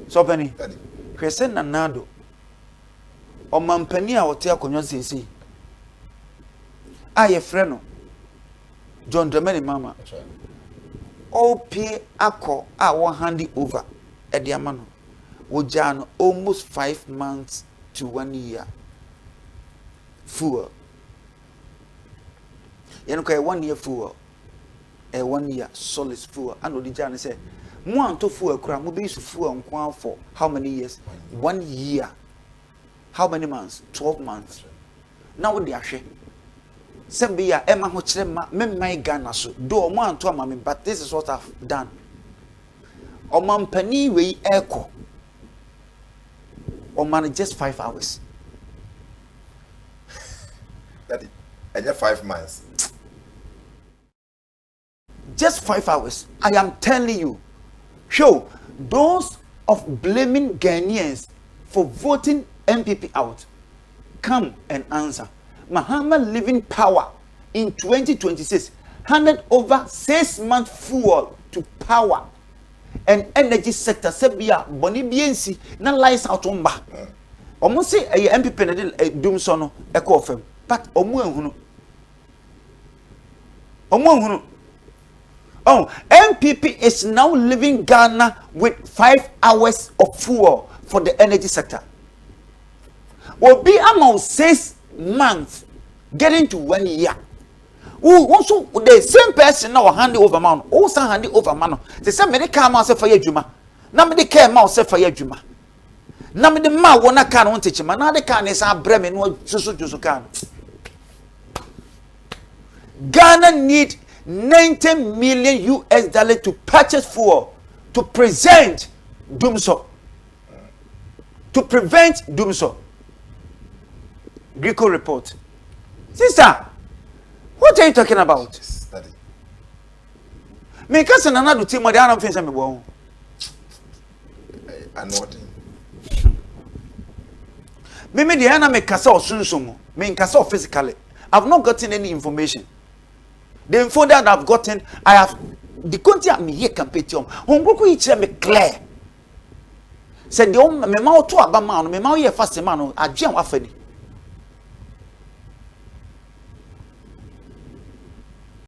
So penny. Kwese na Addo. Omampani a wote akonyo sisi. Aye freno. John Dramani mama. OP ako a one hand over ediamano. Wojano almost 5 months to 1 year. Full. You know, 1 year full. A 1 year solid full. And the Jan say, "One to full cram will be full for how many years? 1 year. How many months? 12 months. Now what they are saying? Sembia Emma Hochema, my Ghana so do one to mammy, but this is what I've done. O man penny we echo. O man just 5 hours. That is just 5 months. Just 5 hours. I am telling you. Show those of blaming Ghanaians for voting MPP out. Come and answer. Mahama living power in 2026 handed over 6 months fuel to power and energy sector. Sebia boni biensi na lies out omba. Almost say a MPP na doom sono echo of him. But omu ehunu. Oh, MPP is now leaving Ghana with 5 hours of fuel for the energy sector. Will be among 6 months getting to 1 year. Who also the same person now hand over man, also hand over man. The same medical man say for your juma. Na me the care man say for your juma. Na me the man wanna can want teach man. Na the can is a breme no so can. Ghana need 90 million US dollars to purchase fuel to present doomso. To prevent doomso. Greco report. Sister, what are you talking about? Study. Me kasa na do team dey am fence me bo. I know what. Me dey na me kasa osunsun me kasa physically. I've not gotten any information. The info that I've gotten, I have the content me here campaign. Hongroko yi me clear. Said the me ma to aba man, me ma ye fast man, agye am afani.